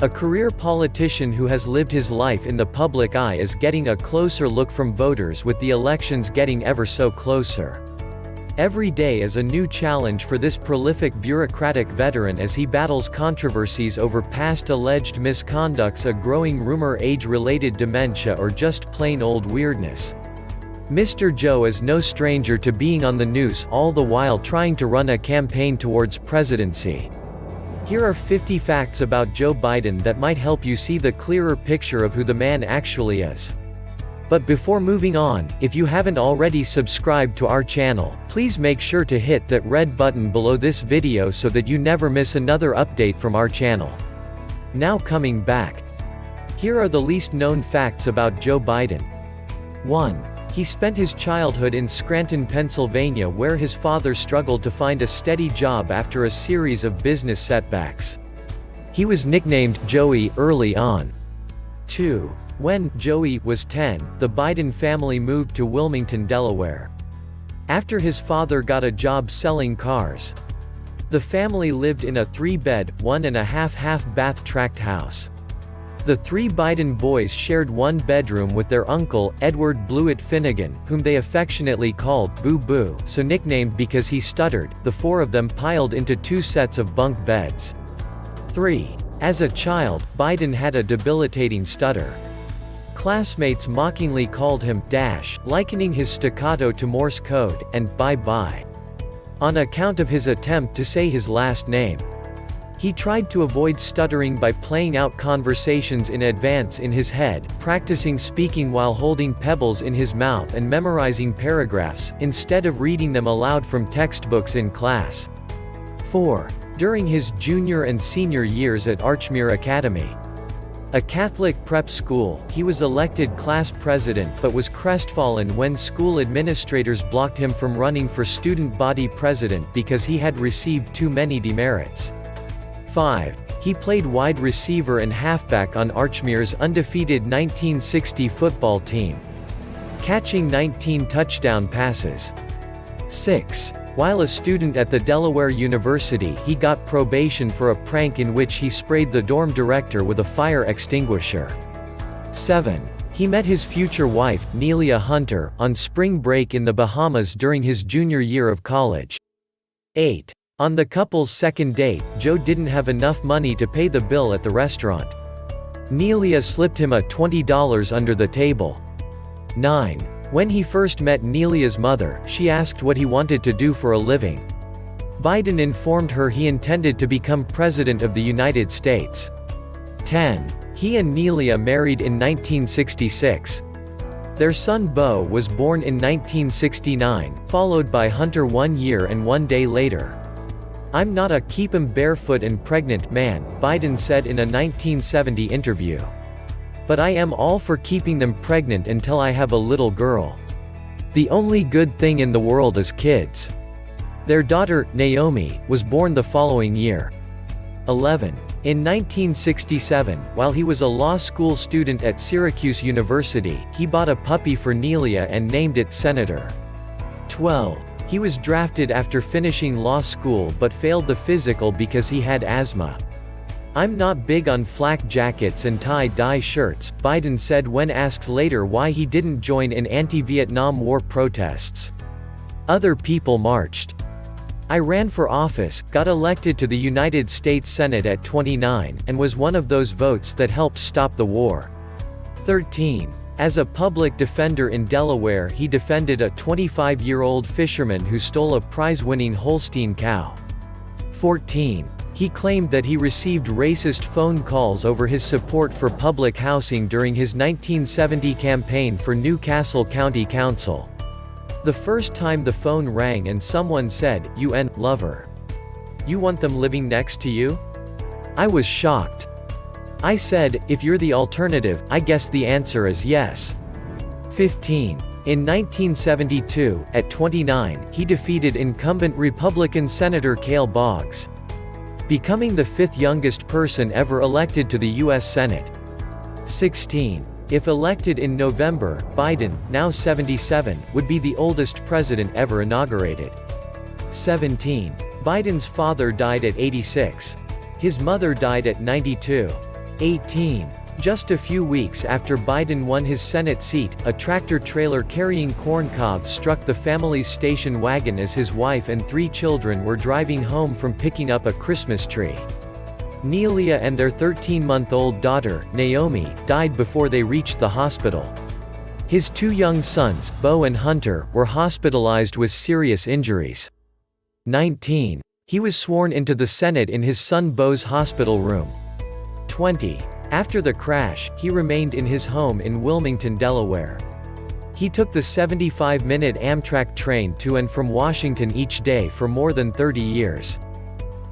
A career politician who has lived his life in the public eye is getting a closer look from voters, with the elections getting ever so closer. Every day is a new challenge for this prolific bureaucratic veteran as he battles controversies over past alleged misconducts, a growing rumor, age-related dementia, or just plain old weirdness. Mr. Joe is no stranger to being on the news, all the while trying to run a campaign towards presidency. Here are 50 facts about Joe Biden that might help you see the clearer picture of who the man actually is. But before moving on, if you haven't already subscribed to our channel, please make sure to hit that red button below this video so that you never miss another update from our channel. Now coming back. Here are the least known facts about Joe Biden. 1. He spent his childhood in Scranton, Pennsylvania, where his father struggled to find a steady job after a series of business setbacks. He was nicknamed Joey early on. 2. When Joey was 10, the Biden family moved to Wilmington, Delaware. After his father got a job selling cars, the family lived in a 3-bed, 1.5 half-bath tract house. The 3 Biden boys shared one bedroom with their uncle, Edward Blewett Finnegan, whom they affectionately called Boo Boo, so nicknamed because he stuttered. The 4 of them piled into 2 sets of bunk beds. 3. As a child, Biden had a debilitating stutter. Classmates mockingly called him Dash, likening his staccato to Morse code, and Bye-bye, on account of his attempt to say his last name. He tried to avoid stuttering by playing out conversations in advance in his head, practicing speaking while holding pebbles in his mouth and memorizing paragraphs, instead of reading them aloud from textbooks in class. 4. During his junior and senior years at Archmere Academy, a Catholic prep school, he was elected class president but was crestfallen when school administrators blocked him from running for student body president because he had received too many demerits. 5. He played wide receiver and halfback on Archmere's undefeated 1960 football team, catching 19 touchdown passes. 6. While a student at the Delaware University, he got probation for a prank in which he sprayed the dorm director with a fire extinguisher. 7. He met his future wife, Nelia Hunter, on spring break in the Bahamas during his junior year of college. 8. On the couple's second date, Joe didn't have enough money to pay the bill at the restaurant. Nelia slipped him a $20 under the table. 9. When he first met Nelia's mother, she asked what he wanted to do for a living. Biden informed her he intended to become President of the United States. 10. He and Nelia married in 1966. Their son Beau was born in 1969, followed by Hunter 1 year and 1 day later. "I'm not a keep 'em barefoot and pregnant man," Biden said in a 1970 interview. "But I am all for keeping them pregnant until I have a little girl. The only good thing in the world is kids." Their daughter, Naomi, was born the following year. 11. In 1967, while he was a law school student at Syracuse University, he bought a puppy for Nelia and named it Senator. 12. He was drafted after finishing law school but failed the physical because he had asthma. "I'm not big on flak jackets and tie-dye shirts," Biden said when asked later why he didn't join in anti-Vietnam War protests. "Other people marched. I ran for office, got elected to the United States Senate at 29, and was one of those votes that helped stop the war." 13. As a public defender in Delaware, he defended a 25-year-old fisherman who stole a prize-winning Holstein cow. 14. He claimed that he received racist phone calls over his support for public housing during his 1970 campaign for New Castle County Council. "The first time the phone rang and someone said, 'UN, lover. You want them living next to you?' I was shocked. I said, if you're the alternative, I guess the answer is yes." 15. In 1972, at 29, he defeated incumbent Republican Senator Cale Boggs, becoming the 5th youngest person ever elected to the U.S. Senate. 16. If elected in November, Biden, now 77, would be the oldest president ever inaugurated. 17. Biden's father died at 86. His mother died at 92. 18. Just a few weeks after Biden won his Senate seat, a tractor-trailer carrying corn cobs struck the family's station wagon as his wife and 3 children were driving home from picking up a Christmas tree. Nelia and their 13-month-old daughter, Naomi, died before they reached the hospital. His 2 young sons, Beau and Hunter, were hospitalized with serious injuries. 19. He was sworn into the Senate in his son Beau's hospital room. 20. After the crash, he remained in his home in Wilmington, Delaware. He took the 75-minute Amtrak train to and from Washington each day for more than 30 years.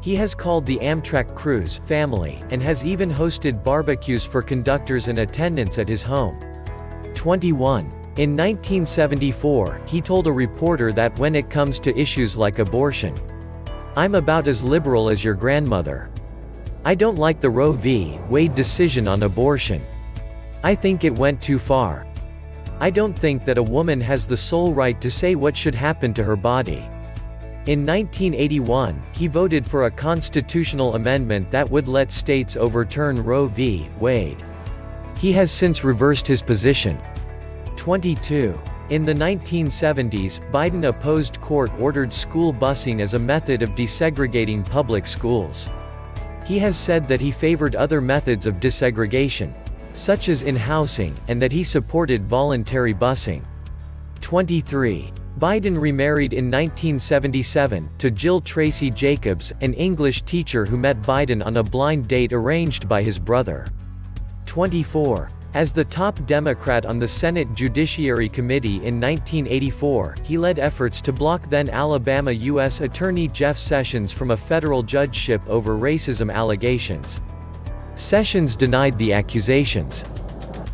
He has called the Amtrak crews family, and has even hosted barbecues for conductors and attendants at his home. 21. In 1974, he told a reporter that when it comes to issues like abortion, "I'm about as liberal as your grandmother. I don't like the Roe v. Wade decision on abortion. I think it went too far. I don't think that a woman has the sole right to say what should happen to her body." In 1981, he voted for a constitutional amendment that would let states overturn Roe v. Wade. He has since reversed his position. 22. In the 1970s, Biden opposed court-ordered school busing as a method of desegregating public schools. He has said that he favored other methods of desegregation, such as in-housing, and that he supported voluntary busing. 23. Biden remarried in 1977, to Jill Tracy Jacobs, an English teacher who met Biden on a blind date arranged by his brother. 24. As the top Democrat on the Senate Judiciary Committee in 1984, he led efforts to block then-Alabama U.S. Attorney Jeff Sessions from a federal judgeship over racism allegations. Sessions denied the accusations.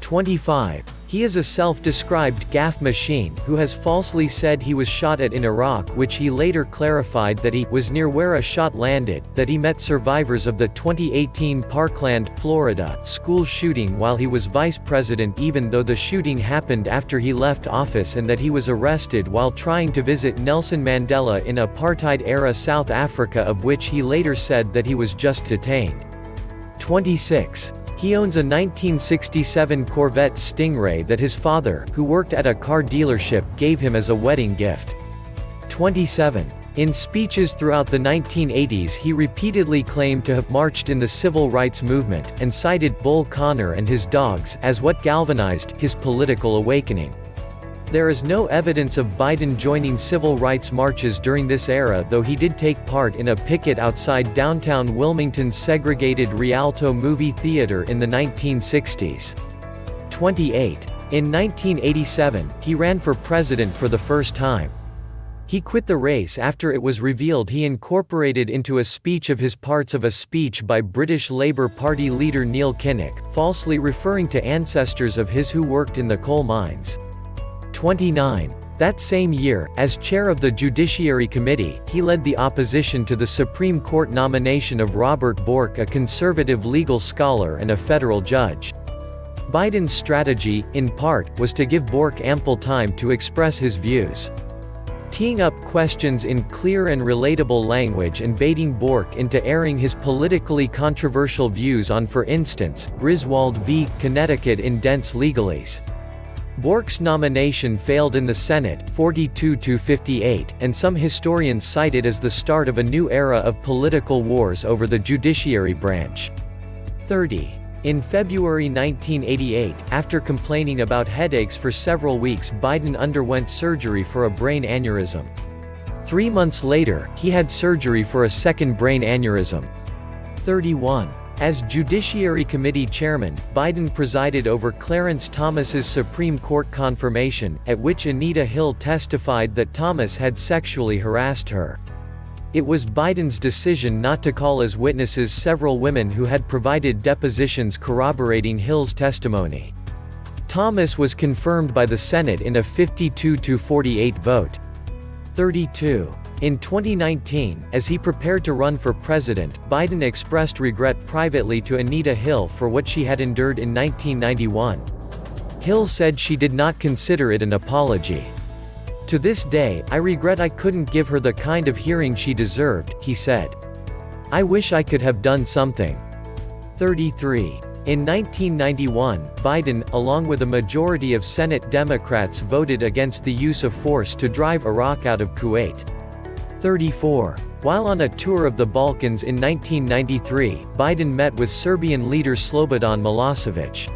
25. He is a self-described gaffe machine, who has falsely said he was shot at in Iraq, which he later clarified that he was near where a shot landed, that he met survivors of the 2018 Parkland, Florida, school shooting while he was vice president even though the shooting happened after he left office, and that he was arrested while trying to visit Nelson Mandela in apartheid-era South Africa, of which he later said that he was just detained. 26. He owns a 1967 Corvette Stingray that his father, who worked at a car dealership, gave him as a wedding gift. 27. In speeches throughout the 1980s he repeatedly claimed to have marched in the civil rights movement, and cited Bull Connor and his dogs as what galvanized his political awakening. There is no evidence of Biden joining civil rights marches during this era, though he did take part in a picket outside downtown Wilmington's segregated Rialto movie theater in the 1960s. 28. In 1987, he ran for president for the first time. He quit the race after it was revealed he incorporated into a speech of his parts of a speech by British Labour Party leader Neil Kinnock, falsely referring to ancestors of his who worked in the coal mines. 29. That same year, as chair of the Judiciary Committee, he led the opposition to the Supreme Court nomination of Robert Bork, a conservative legal scholar and a federal judge. Biden's strategy, in part, was to give Bork ample time to express his views. Teeing up questions in clear and relatable language and baiting Bork into airing his politically controversial views on, for instance, Griswold v. Connecticut in dense legalese. Bork's nomination failed in the Senate, 42-58, and some historians cite it as the start of a new era of political wars over the judiciary branch. 30. In February 1988, after complaining about headaches for several weeks, Biden underwent surgery for a brain aneurysm. 3 months later, he had surgery for a second brain aneurysm. 31. As Judiciary Committee chairman, Biden presided over Clarence Thomas's Supreme Court confirmation, at which Anita Hill testified that Thomas had sexually harassed her. It was Biden's decision not to call as witnesses several women who had provided depositions corroborating Hill's testimony. Thomas was confirmed by the Senate in a 52-48 vote. 32. In 2019, as he prepared to run for president, Biden expressed regret privately to Anita Hill for what she had endured in 1991. Hill said she did not consider it an apology. "To this day, I regret I couldn't give her the kind of hearing she deserved," he said. "I wish I could have done something." 33. In 1991, Biden, along with a majority of Senate Democrats, voted against the use of force to drive Iraq out of Kuwait. 34. While on a tour of the Balkans in 1993, Biden met with Serbian leader Slobodan Milosevic.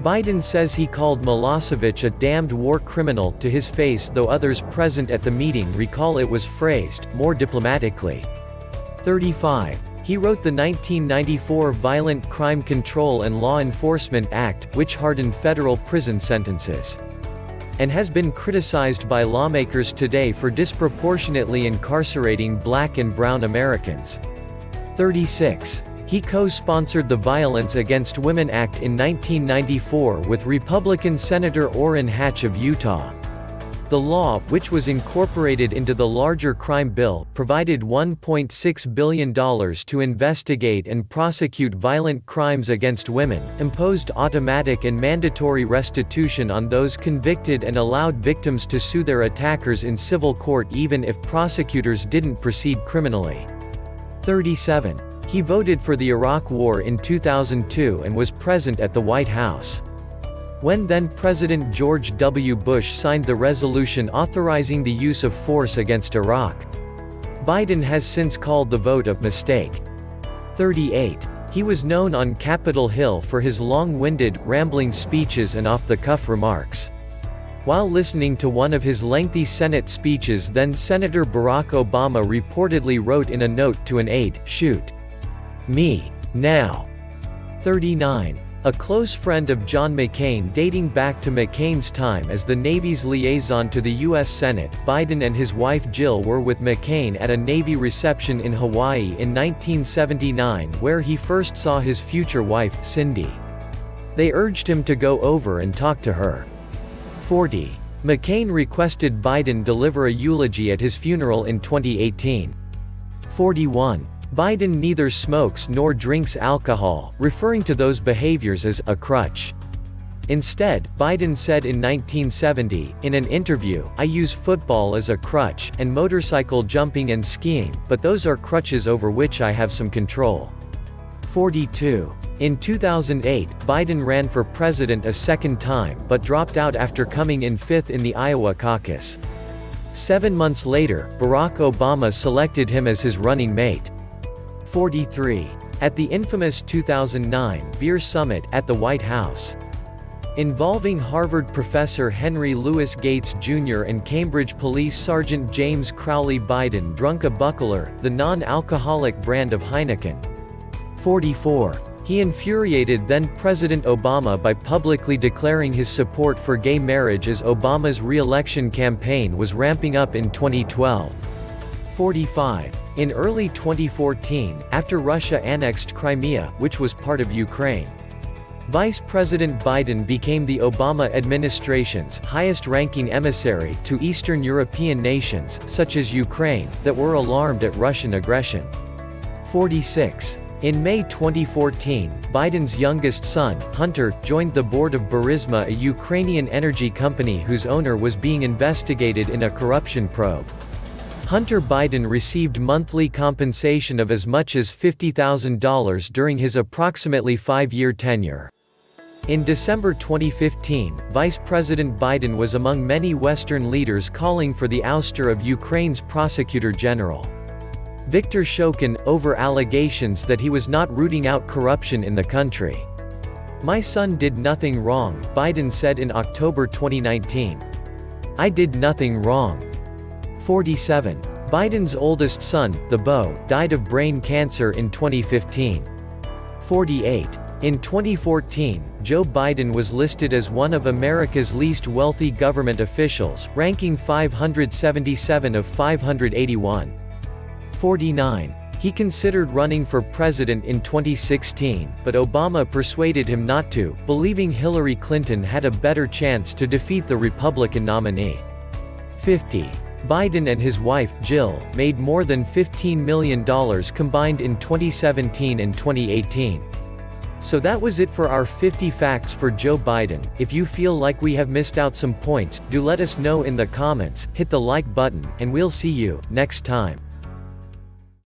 Biden says he called Milosevic a damned war criminal to his face, though others present at the meeting recall it was phrased more diplomatically. 35. He wrote the 1994 Violent Crime Control and Law Enforcement Act, which hardened federal prison sentences, and has been criticized by lawmakers today for disproportionately incarcerating Black and brown Americans. 36. He co-sponsored the Violence Against Women Act in 1994 with Republican Senator Orrin Hatch of Utah. The law, which was incorporated into the larger crime bill, provided $1.6 billion to investigate and prosecute violent crimes against women, imposed automatic and mandatory restitution on those convicted, and allowed victims to sue their attackers in civil court even if prosecutors didn't proceed criminally. 37. He voted for the Iraq War in 2002 and was present at the White House when then-President George W. Bush signed the resolution authorizing the use of force against Iraq. Biden has since called the vote a mistake. 38. He was known on Capitol Hill for his long-winded, rambling speeches and off-the-cuff remarks. While listening to one of his lengthy Senate speeches, then-Senator Barack Obama reportedly wrote in a note to an aide, "Shoot me now." 39. A close friend of John McCain dating back to McCain's time as the Navy's liaison to the U.S. Senate, Biden and his wife Jill were with McCain at a Navy reception in Hawaii in 1979 where he first saw his future wife, Cindy. They urged him to go over and talk to her. 40. McCain requested Biden deliver a eulogy at his funeral in 2018. 41. Biden neither smokes nor drinks alcohol, referring to those behaviors as a crutch. Instead, Biden said in 1970, in an interview, "I use football as a crutch, and motorcycle jumping and skiing, but those are crutches over which I have some control." 42. In 2008, Biden ran for president a second time but dropped out after coming in fifth in the Iowa caucus. 7 months later, Barack Obama selected him as his running mate. 43. At the infamous 2009 Beer Summit at the White House, involving Harvard professor Henry Louis Gates Jr. and Cambridge Police Sergeant James Crowley, Biden drank a Buckler, the non-alcoholic brand of Heineken. 44. He infuriated then-President Obama by publicly declaring his support for gay marriage as Obama's re-election campaign was ramping up in 2012. 45. In early 2014, after Russia annexed Crimea, which was part of Ukraine, Vice President Biden became the Obama administration's highest-ranking emissary to Eastern European nations, such as Ukraine, that were alarmed at Russian aggression. 46. In May 2014, Biden's youngest son, Hunter, joined the board of Burisma, a Ukrainian energy company whose owner was being investigated in a corruption probe. Hunter Biden received monthly compensation of as much as $50,000 during his approximately 5-year tenure. In December 2015, Vice President Biden was among many Western leaders calling for the ouster of Ukraine's prosecutor general, Viktor Shokin, over allegations that he was not rooting out corruption in the country. "My son did nothing wrong," Biden said in October 2019. "I did nothing wrong." 47. Biden's oldest son, the Beau, died of brain cancer in 2015. 48. In 2014, Joe Biden was listed as one of America's least wealthy government officials, ranking 577 of 581. 49. He considered running for president in 2016, but Obama persuaded him not to, believing Hillary Clinton had a better chance to defeat the Republican nominee. 50. Biden and his wife, Jill, made more than $15 million combined in 2017 and 2018. So that was it for our 50 facts for Joe Biden. If you feel like we have missed out some points, do let us know in the comments, hit the like button, and we'll see you next time.